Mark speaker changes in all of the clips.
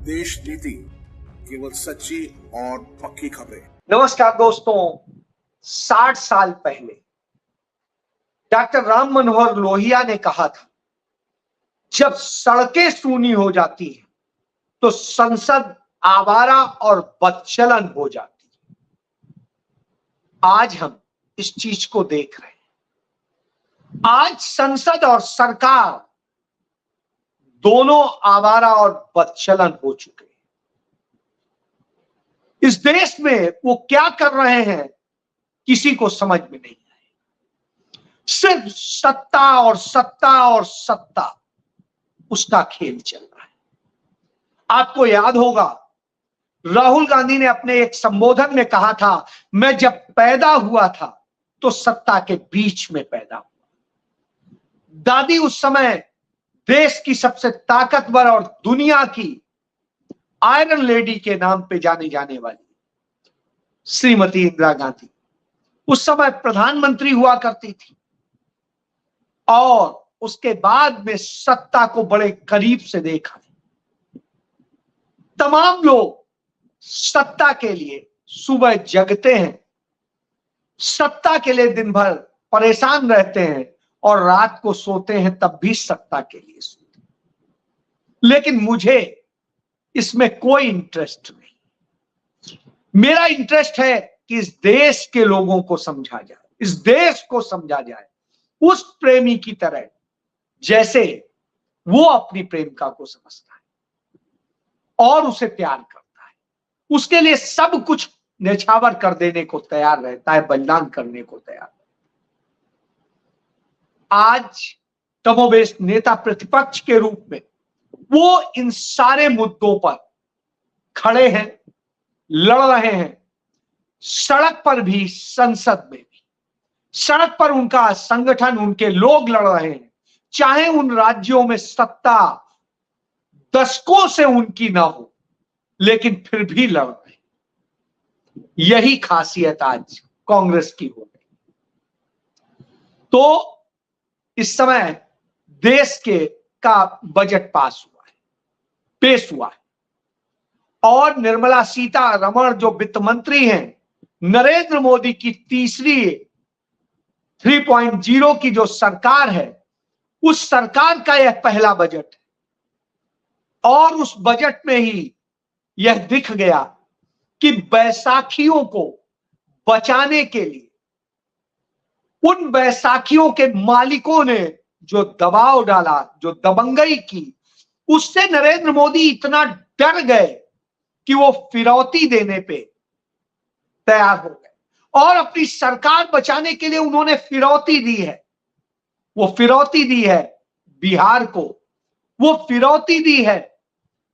Speaker 1: देश नीति, केवल सच्ची और पक्की खबरें।
Speaker 2: नमस्कार दोस्तों, 60 साल पहले डॉक्टर राम मनोहर लोहिया ने कहा था, जब सड़कें सूनी हो जाती हैं तो संसद आवारा और बदचलन हो जाती है। आज हम इस चीज को देख रहे हैं। आज संसद और सरकार दोनों आवारा और बदचलन हो चुके हैं। इस देश में वो क्या कर रहे हैं किसी को समझ में नहीं आए। सिर्फ सत्ता और सत्ता और सत्ता, उसका खेल चल रहा है। आपको याद होगा, राहुल गांधी ने अपने एक संबोधन में कहा था, मैं जब पैदा हुआ था तो सत्ता के बीच में पैदा हुआ। दादी उस समय देश की सबसे ताकतवर और दुनिया की आयरन लेडी के नाम पे जाने जाने वाली श्रीमती इंदिरा गांधी उस समय प्रधानमंत्री हुआ करती थी और उसके बाद में सत्ता को बड़े करीब से देखा। तमाम लोग सत्ता के लिए सुबह जगते हैं, सत्ता के लिए दिन भर परेशान रहते हैं और रात को सोते हैं, तब भी सत्ता के लिए सोते हैं। लेकिन मुझे इसमें कोई इंटरेस्ट नहीं। मेरा इंटरेस्ट है कि इस देश के लोगों को समझा जाए, इस देश को समझा जाए उस प्रेमी की तरह जैसे वो अपनी प्रेमिका को समझता है और उसे प्यार करता है। उसके लिए सब कुछ न्यौछावर कर देने को तैयार रहता है, बलिदान करने को तैयार। आज कमोबेश नेता प्रतिपक्ष के रूप में वो इन सारे मुद्दों पर खड़े हैं, लड़ रहे हैं। सड़क पर भी, संसद में भी। सड़क पर उनका संगठन, उनके लोग लड़ रहे हैं, चाहे उन राज्यों में सत्ता दशकों से उनकी ना हो, लेकिन फिर भी लड़ रहे हैं। यही खासियत आज कांग्रेस की हो गई। तो इस समय देश का बजट पास हुआ है, पेश हुआ है, और निर्मला सीतारमण जो वित्त मंत्री हैं, नरेंद्र मोदी की तीसरी 3.0 की जो सरकार है, उस सरकार का यह पहला बजट है। और उस बजट में ही यह दिख गया कि बैसाखियों को बचाने के लिए उन बैसाखियों के मालिकों ने जो दबाव डाला, जो दबंगई की, उससे नरेंद्र मोदी इतना डर गए कि वो फिरौती देने पे तैयार हो गए और अपनी सरकार बचाने के लिए उन्होंने फिरौती दी है। वो फिरौती दी है बिहार को, वो फिरौती दी है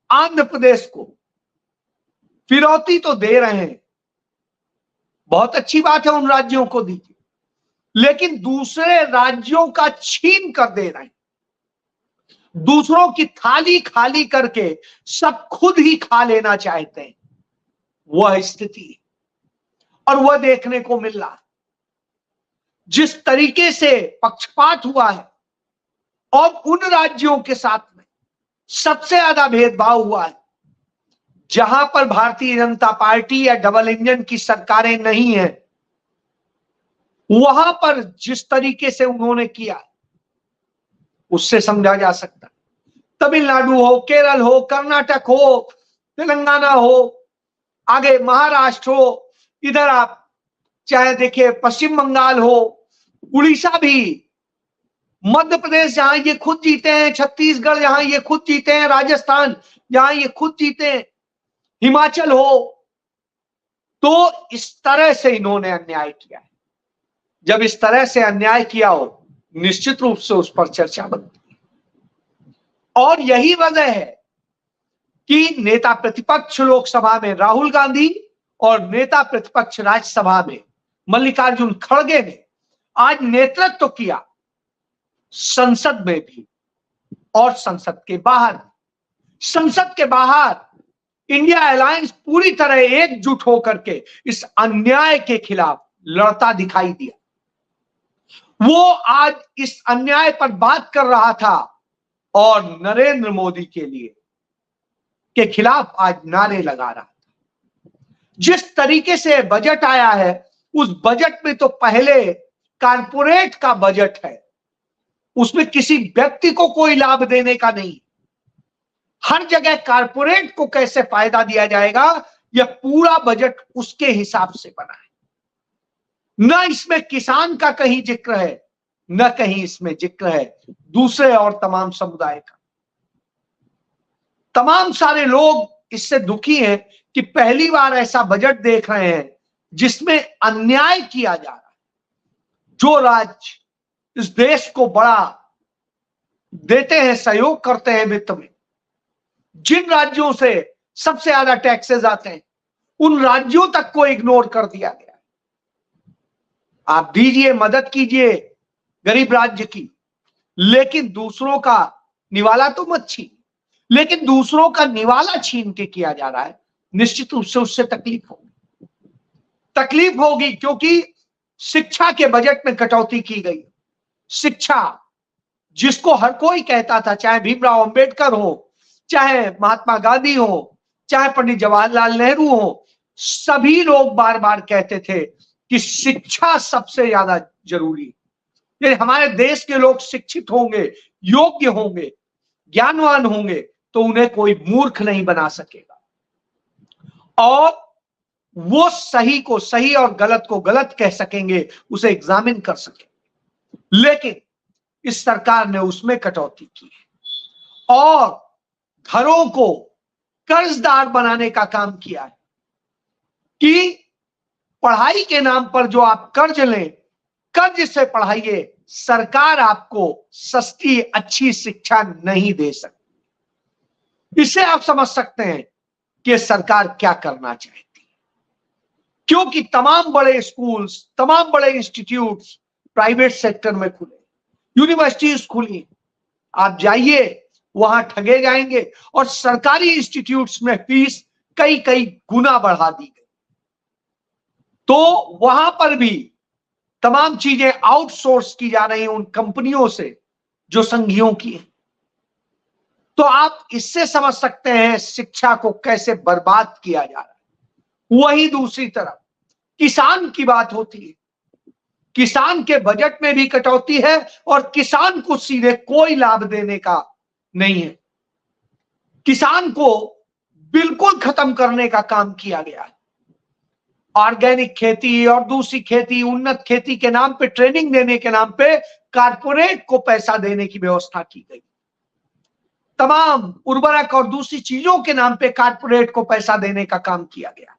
Speaker 2: आंध्र प्रदेश को। फिरौती तो दे रहे हैं, बहुत अच्छी बात है, उन राज्यों को दीजिए, लेकिन दूसरे राज्यों का छीन कर दे रहे हैं। दूसरों की थाली खाली करके सब खुद ही खा लेना चाहते हैं। वह स्थिति है और वह देखने को मिल रहा है। जिस तरीके से पक्षपात हुआ है और उन राज्यों के साथ में सबसे ज्यादा भेदभाव हुआ है जहां पर भारतीय जनता पार्टी या डबल इंजन की सरकारें नहीं है, वहां पर जिस तरीके से उन्होंने किया उससे समझा जा सकता है। तमिलनाडु हो, केरल हो, कर्नाटक हो, तेलंगाना हो, आगे महाराष्ट्र हो, इधर आप चाहे देखिए पश्चिम बंगाल हो, उड़ीसा भी, मध्य प्रदेश जहां ये खुद जीते हैं, छत्तीसगढ़ जहां ये खुद जीते हैं, राजस्थान जहां ये खुद जीते हैं, हिमाचल हो। तो इस तरह से इन्होंने अन्याय किया है। जब इस तरह से अन्याय किया हो, निश्चित रूप से उस पर चर्चा बनती है। और यही वजह है कि नेता प्रतिपक्ष लोकसभा में राहुल गांधी और नेता प्रतिपक्ष राज्यसभा में मल्लिकार्जुन खड़गे ने आज नेतृत्व किया, संसद में भी और संसद के बाहर। संसद के बाहर इंडिया अलायंस पूरी तरह एकजुट होकर के इस अन्याय के खिलाफ लड़ता दिखाई दिया। वो आज इस अन्याय पर बात कर रहा था और नरेंद्र मोदी के लिए के खिलाफ आज नारे लगा रहा था। जिस तरीके से बजट आया है, उस बजट में तो पहले कारपोरेट का बजट है, उसमें किसी व्यक्ति को कोई लाभ देने का नहीं। हर जगह कारपोरेट को कैसे फायदा दिया जाएगा, यह पूरा बजट उसके हिसाब से बना है। न इसमें किसान का कहीं जिक्र है, न कहीं इसमें जिक्र है दूसरे और तमाम समुदाय का। तमाम सारे लोग इससे दुखी हैं कि पहली बार ऐसा बजट देख रहे हैं जिसमें अन्याय किया जा रहा है। जो राज्य इस देश को बड़ा देते हैं, सहयोग करते हैं वित्त में, जिन राज्यों से सबसे ज्यादा टैक्सेस आते हैं, उन राज्यों तक को इग्नोर कर दिया गया। आप दीजिए, मदद कीजिए गरीब राज्य की, लेकिन दूसरों का निवाला तो मत छीन। लेकिन दूसरों का निवाला छीन के किया जा रहा है, निश्चित रूप से उससे तकलीफ होगी क्योंकि शिक्षा के बजट में कटौती की गई। शिक्षा जिसको हर कोई कहता था, चाहे भीमराव अंबेडकर हो, चाहे महात्मा गांधी हो, चाहे पंडित जवाहरलाल नेहरू हो, सभी लोग बार बार कहते थे कि शिक्षा सबसे ज्यादा जरूरी है। यदि हमारे देश के लोग शिक्षित होंगे, योग्य होंगे, ज्ञानवान होंगे, तो उन्हें कोई मूर्ख नहीं बना सकेगा और वो सही को सही और गलत को गलत कह सकेंगे, उसे एग्जामिन कर सकेंगे। लेकिन इस सरकार ने उसमें कटौती की है और घरों को कर्जदार बनाने का काम किया है कि पढ़ाई के नाम पर जो आप कर्ज लें, कर्ज से पढ़ाइए, सरकार आपको सस्ती अच्छी शिक्षा नहीं दे सकती। इससे आप समझ सकते हैं कि सरकार क्या करना चाहती है, क्योंकि तमाम बड़े स्कूल्स, तमाम बड़े इंस्टीट्यूट्स प्राइवेट सेक्टर में खुले, यूनिवर्सिटीज खुली। आप जाइए, वहां ठगे जाएंगे और सरकारी इंस्टीट्यूट्स में फीस कई कई गुना बढ़ा दी गई। तो वहां पर भी तमाम चीजें आउटसोर्स की जा रही हैं उन कंपनियों से जो संघीयों की है। तो आप इससे समझ सकते हैं शिक्षा को कैसे बर्बाद किया जा रहा है। वही दूसरी तरफ किसान की बात होती है, किसान के बजट में भी कटौती है और किसान को सीधे कोई लाभ देने का नहीं है। किसान को बिल्कुल खत्म करने का काम किया गया है। ऑर्गेनिक खेती और दूसरी खेती, उन्नत खेती के नाम पे, ट्रेनिंग देने के नाम पे कारपोरेट को पैसा देने की व्यवस्था की गई। तमाम उर्वरक और दूसरी चीजों के नाम पे कारपोरेट को पैसा देने का काम किया गया,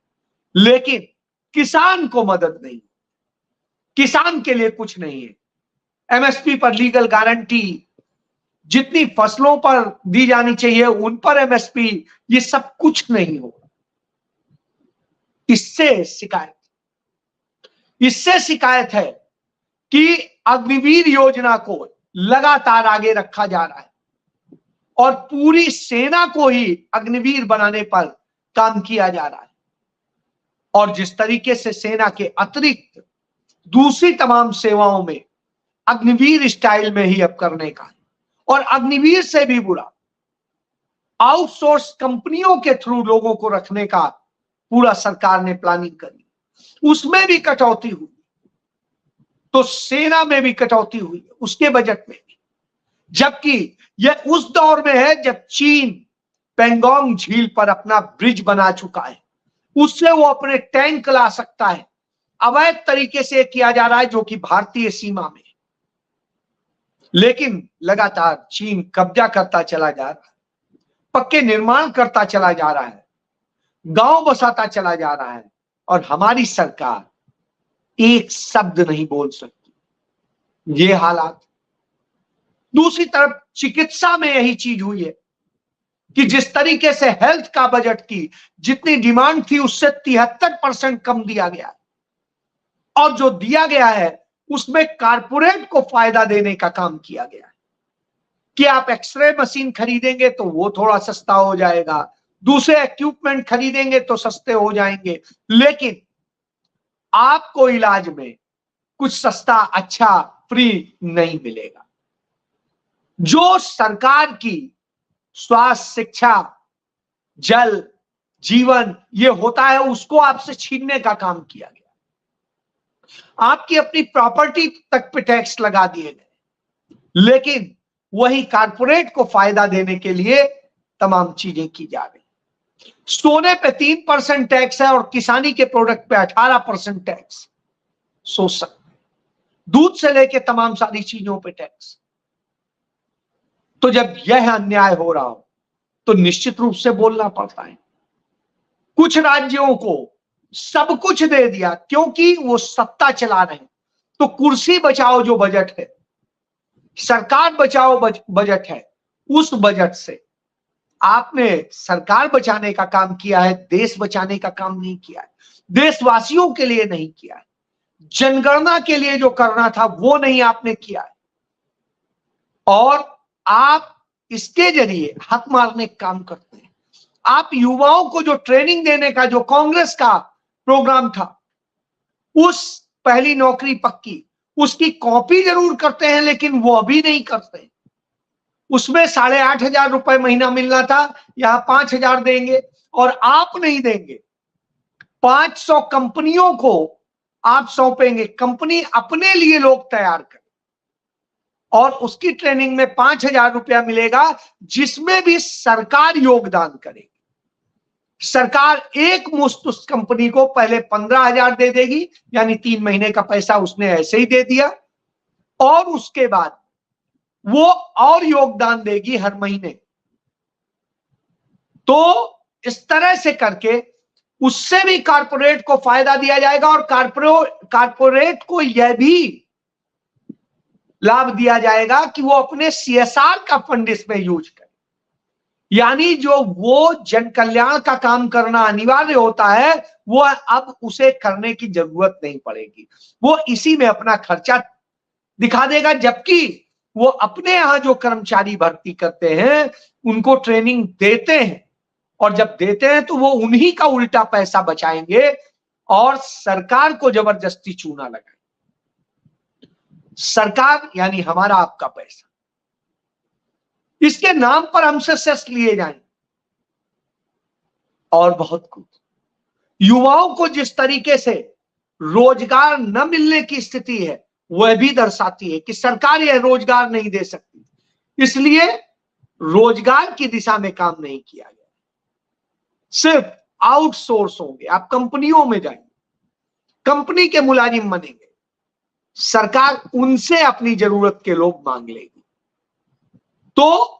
Speaker 2: लेकिन किसान को मदद नहीं, किसान के लिए कुछ नहीं है। एमएसपी पर लीगल गारंटी, जितनी फसलों पर दी जानी चाहिए उन पर एमएसपी, ये सब कुछ नहीं होगा। इससे शिकायत है कि अग्निवीर योजना को लगातार आगे रखा जा रहा है और पूरी सेना को ही अग्निवीर बनाने पर काम किया जा रहा है और जिस तरीके से सेना के अतिरिक्त दूसरी तमाम सेवाओं में अग्निवीर स्टाइल में ही अब करने का है। और अग्निवीर से भी बुरा, आउटसोर्स कंपनियों के थ्रू लोगों को रखने का पूरा सरकार ने प्लानिंग करी, उसमें भी कटौती हुई। तो सेना में भी कटौती हुई, उसके बजट में भी, जबकि यह उस दौर में है जब चीन पेंगोंग झील पर अपना ब्रिज बना चुका है, उससे वो अपने टैंक ला सकता है। अवैध तरीके से किया जा रहा है जो कि भारतीय सीमा में, लेकिन लगातार चीन कब्जा करता चला जा रहा है, पक्के निर्माण करता चला जा रहा है, गांव बसाता चला जा रहा है और हमारी सरकार एक शब्द नहीं बोल सकती। ये हालात। दूसरी तरफ चिकित्सा में यही चीज हुई है कि जिस तरीके से हेल्थ का बजट की जितनी डिमांड थी उससे 73% कम दिया गया और जो दिया गया है उसमें कारपोरेट को फायदा देने का काम किया गया है कि आप एक्सरे मशीन खरीदेंगे तो वो थोड़ा सस्ता हो जाएगा, दूसरे इक्विपमेंट खरीदेंगे तो सस्ते हो जाएंगे, लेकिन आपको इलाज में कुछ सस्ता अच्छा फ्री नहीं मिलेगा। जो सरकार की स्वास्थ्य, शिक्षा, जल, जीवन ये होता है, उसको आपसे छीनने का काम किया गया। आपकी अपनी प्रॉपर्टी तक पे टैक्स लगा दिए गए, लेकिन वही कारपोरेट को फायदा देने के लिए तमाम चीजें की जा रही। सोने पे 3% टैक्स है और किसानी के प्रोडक्ट पे 18% टैक्स। सोच सकते, दूध से लेके तमाम सारी चीजों पे टैक्स। तो जब यह अन्याय हो रहा हो तो निश्चित रूप से बोलना पड़ता है। कुछ राज्यों को सब कुछ दे दिया क्योंकि वो सत्ता चला रहे हैं, तो कुर्सी बचाओ जो बजट है, सरकार बचाओ बजट है, उस बजट से आपने सरकार बचाने का काम किया है, देश बचाने का काम नहीं किया है, देशवासियों के लिए नहीं किया है, जनगणना के लिए जो करना था वो नहीं आपने किया है। और आप इसके जरिए हक मारने का काम करते हैं। आप युवाओं को जो ट्रेनिंग देने का जो कांग्रेस का प्रोग्राम था, उस पहली नौकरी पक्की, उसकी कॉपी जरूर करते हैं लेकिन वो अभी नहीं करते। उसमें 8,500 रुपए महीना मिलना था, यहां 5,000 देंगे और आप नहीं देंगे। 500 कंपनियों को आप सौंपेंगे, कंपनी अपने लिए लोग तैयार करें और उसकी ट्रेनिंग में 5,000 रुपया मिलेगा, जिसमें भी सरकार योगदान करेगी। सरकार एक मुश्त उस कंपनी को पहले 15,000 दे देगी, यानी 3 महीने का पैसा उसने ऐसे ही दे दिया, और उसके बाद वो और योगदान देगी हर महीने। तो इस तरह से करके उससे भी कारपोरेट को फायदा दिया जाएगा और कारपोरेट को यह भी लाभ दिया जाएगा कि वो अपने CSR का फंड इसमें यूज करे। यानी जो वो जन कल्याण का काम करना अनिवार्य होता है, वो अब उसे करने की जरूरत नहीं पड़ेगी, वो इसी में अपना खर्चा दिखा देगा। जबकि वो अपने यहां जो कर्मचारी भर्ती करते हैं उनको ट्रेनिंग देते हैं, और जब देते हैं तो वो उन्हीं का उल्टा पैसा बचाएंगे और सरकार को जबरदस्ती चूना लगाएंगे। सरकार यानी हमारा आपका पैसा, इसके नाम पर हमसे सेस लिए जाएंगे और बहुत कुछ। युवाओं को जिस तरीके से रोजगार न मिलने की स्थिति है, वह भी दर्शाती है कि सरकार यह रोजगार नहीं दे सकती, इसलिए रोजगार की दिशा में काम नहीं किया गया। सिर्फ आउटसोर्स होंगे, आप कंपनियों में जाएंगे, कंपनी के मुलाजिम बनेंगे, सरकार उनसे अपनी जरूरत के लोग मांग लेगी। तो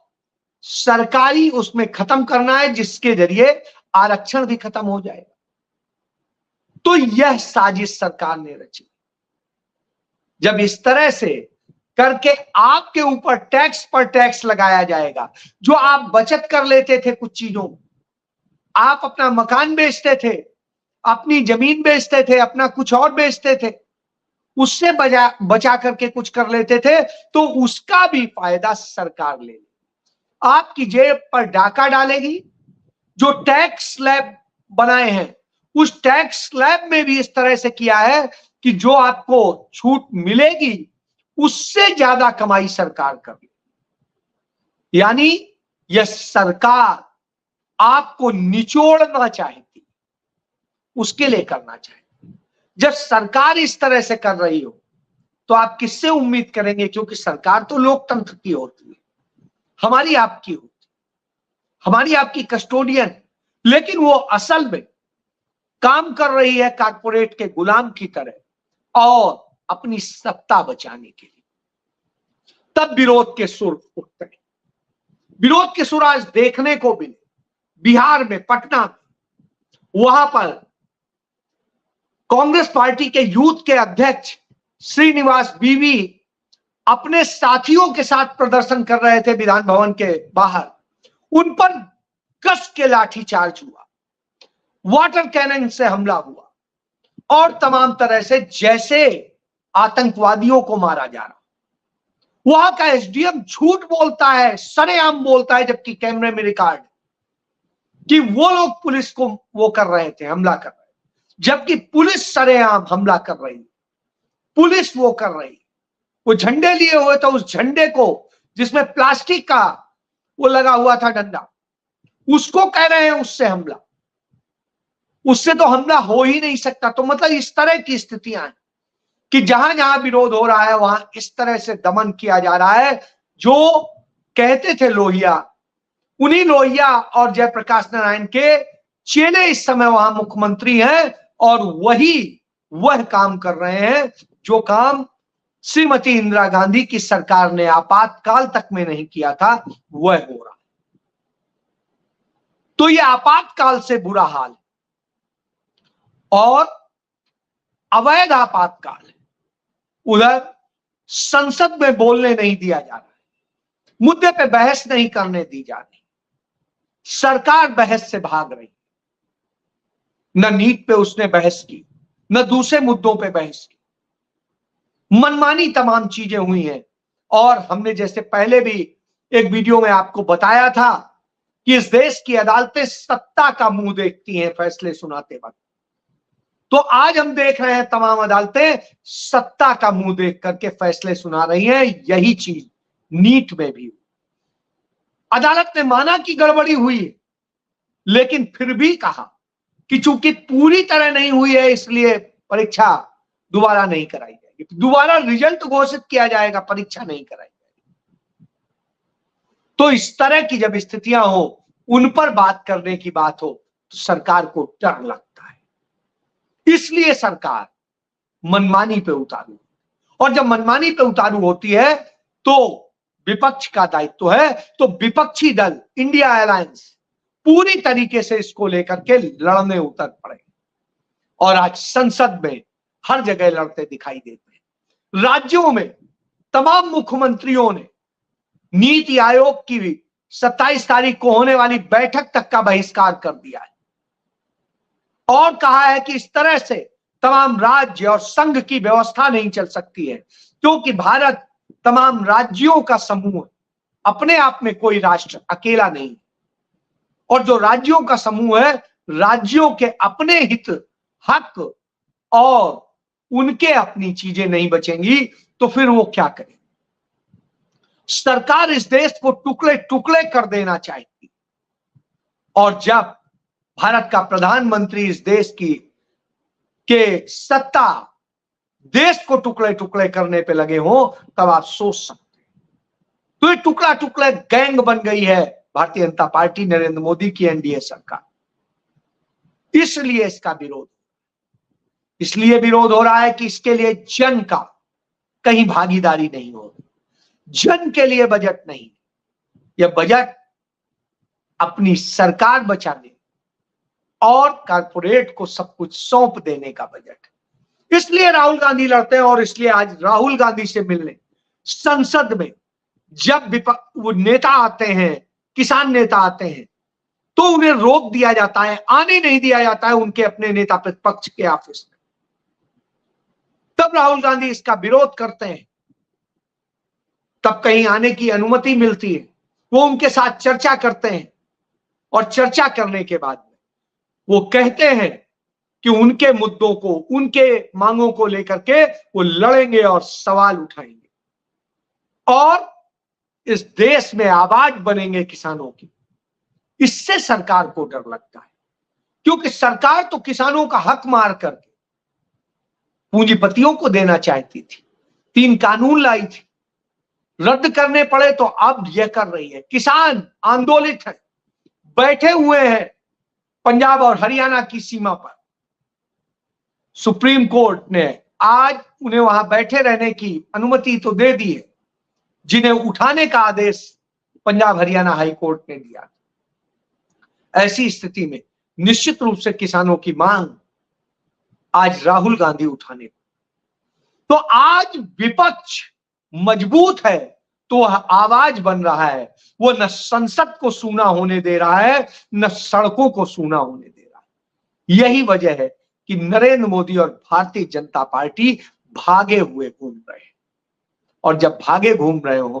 Speaker 2: सरकारी उसमें खत्म करना है, जिसके जरिए आरक्षण भी खत्म हो जाएगा। तो यह साजिश सरकार ने रची। जब इस तरह से करके आपके ऊपर टैक्स पर टैक्स लगाया जाएगा, जो आप बचत कर लेते थे कुछ चीजों में, आप अपना मकान बेचते थे, अपनी जमीन बेचते थे, अपना कुछ और बेचते थे, उससे बचा करके कुछ कर लेते थे, तो उसका भी फायदा सरकार ले लेगी, आपकी जेब पर डाका डालेगी। जो टैक्स स्लैब बनाए हैं, उस टैक्स स्लैब में भी इस तरह से किया है कि जो आपको छूट मिलेगी उससे ज्यादा कमाई सरकार करेगी। यानी यह सरकार आपको निचोड़ना चाहती, उसके लिए करना चाहती। जब सरकार इस तरह से कर रही हो तो आप किससे उम्मीद करेंगे? क्योंकि सरकार तो लोकतंत्र की होती है, हमारी आपकी होती, हमारी आपकी कस्टोडियन, लेकिन वो असल में काम कर रही है कारपोरेट के गुलाम की तरह और अपनी सत्ता बचाने के लिए। तब विरोध के सुर उठते हैं। विरोध के सुर आज देखने को मिले बिहार में, पटना में। वहां पर कांग्रेस पार्टी के यूथ के अध्यक्ष श्रीनिवास बीवी अपने साथियों के साथ प्रदर्शन कर रहे थे विधान भवन के बाहर। उन पर कस के लाठीचार्ज हुआ, वाटर कैनन से हमला हुआ और तमाम तरह से जैसे आतंकवादियों को मारा जा रहा। वहां का एसडीएम झूठ बोलता है, सरेआम बोलता है, जबकि कैमरे में रिकॉर्ड कि वो लोग पुलिस को वो कर रहे थे, हमला कर रहे थे, जबकि पुलिस सरेआम हमला कर रही, पुलिस वो कर रही। वो झंडे लिए हुए तो उस झंडे को, जिसमें प्लास्टिक का वो लगा हुआ था डंडा, उसको कह रहे हैं उससे हमला, उससे तो हमला हो ही नहीं सकता। तो मतलब इस तरह की स्थितियां हैं कि जहां जहां विरोध हो रहा है वहां इस तरह से दमन किया जा रहा है। जो कहते थे लोहिया, उन्हीं लोहिया और जयप्रकाश नारायण के चेले इस समय वहां मुख्यमंत्री हैं और वह काम कर रहे हैं जो काम श्रीमती इंदिरा गांधी की सरकार ने आपातकाल तक में नहीं किया था, वह हो रहा है। तो यह आपातकाल से बुरा हाल है और अवैध आपातकाल है। उधर संसद में बोलने नहीं दिया जा रहा है, मुद्दे पे बहस नहीं करने दी जा रही, सरकार बहस से भाग रही। न नीट पे उसने बहस की, न दूसरे मुद्दों पे बहस की, मनमानी तमाम चीजें हुई हैं। और हमने जैसे पहले भी एक वीडियो में आपको बताया था कि इस देश की अदालतें सत्ता का मुंह देखती हैं फैसले सुनाते वक्त। तो आज हम देख रहे हैं तमाम अदालतें सत्ता का मुंह देख करके फैसले सुना रही हैं। यही चीज नीट में भी, अदालत ने माना कि गड़बड़ी हुई है, लेकिन फिर भी कहा कि चूंकि पूरी तरह नहीं हुई है इसलिए परीक्षा दोबारा नहीं कराई जाएगी, दोबारा रिजल्ट घोषित किया जाएगा, परीक्षा नहीं कराई जाएगी। तो इस तरह की जब स्थितियां हो, उन पर बात करने की बात हो, तो सरकार को डर लगता है, इसलिए सरकार मनमानी पे उतारू। और जब मनमानी पे उतारू होती है तो विपक्ष का दायित्व है। तो विपक्षी दल इंडिया अलायंस पूरी तरीके से इसको लेकर के लड़ने उतर पड़े और आज संसद में हर जगह लड़ते दिखाई देते हैं। राज्यों में तमाम मुख्यमंत्रियों ने नीति आयोग की भी 27 तारीख को होने वाली बैठक तक का बहिष्कार कर दिया है और कहा है कि इस तरह से तमाम राज्य और संघ की व्यवस्था नहीं चल सकती है, क्योंकि भारत तमाम राज्यों का समूह है, अपने आप में कोई राष्ट्र अकेला नहीं। और जो राज्यों का समूह है, राज्यों के अपने हित, हक और उनके अपनी चीजें नहीं बचेंगी तो फिर वो क्या करें। सरकार इस देश को टुकड़े टुकड़े कर देना चाहती, और जब भारत का प्रधानमंत्री इस देश के सत्ता देश को टुकड़े टुकड़े करने पे लगे हो, तब आप सोच सकते हैं। तो ये टुकड़ा टुकड़ा गैंग बन गई है भारतीय जनता पार्टी, नरेंद्र मोदी की एनडीए सरकार। इसलिए इसका विरोध, इसलिए विरोध हो रहा है कि इसके लिए जन का कहीं भागीदारी नहीं हो रही, जन के लिए बजट नहीं। यह बजट अपनी सरकार बचाने और कारपोरेट को सब कुछ सौंप देने का बजट है। इसलिए राहुल गांधी लड़ते हैं और इसलिए आज राहुल गांधी से मिलने संसद में जब वो नेता आते हैं, किसान नेता आते हैं, तो उन्हें रोक दिया जाता है, आने नहीं दिया जाता है उनके अपने नेता प्रतिपक्ष के ऑफिस में। तब राहुल गांधी इसका विरोध करते हैं, तब कहीं आने की अनुमति मिलती है, वो उनके साथ चर्चा करते हैं और चर्चा करने के बाद वो कहते हैं कि उनके मुद्दों को, उनके मांगों को लेकर के वो लड़ेंगे और सवाल उठाएंगे और इस देश में आवाज बनेंगे किसानों की। इससे सरकार को डर लगता है, क्योंकि सरकार तो किसानों का हक मार करके पूंजीपतियों को देना चाहती थी, 3 कानून लाई थी, रद्द करने पड़े तो अब यह कर रही है। किसान आंदोलित है, बैठे हुए हैं पंजाब और हरियाणा की सीमा पर। सुप्रीम कोर्ट ने आज उन्हें वहां बैठे रहने की अनुमति तो दे दी है, जिन्हें उठाने का आदेश पंजाब हरियाणा हाई कोर्ट ने दिया। ऐसी स्थिति में निश्चित रूप से किसानों की मांग आज राहुल गांधी उठाने, तो आज विपक्ष मजबूत है तो वह आवाज बन रहा है। वो न संसद को सूना होने दे रहा है, न सड़कों को सूना होने दे रहा है। यही वजह है कि नरेंद्र मोदी और भारतीय जनता पार्टी भागे हुए घूम रहे हैं। और जब भागे घूम रहे हो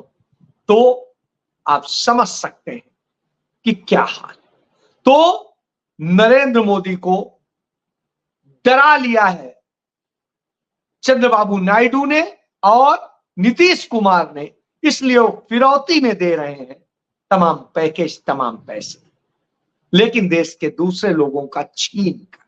Speaker 2: तो आप समझ सकते हैं कि क्या हाल। तो नरेंद्र मोदी को डरा लिया है चंद्रबाबू नायडू ने और नीतीश कुमार ने, इसलिए वो फिरौती में दे रहे हैं तमाम पैकेज, तमाम पैसे। लेकिन देश के दूसरे लोगों का छीन कर।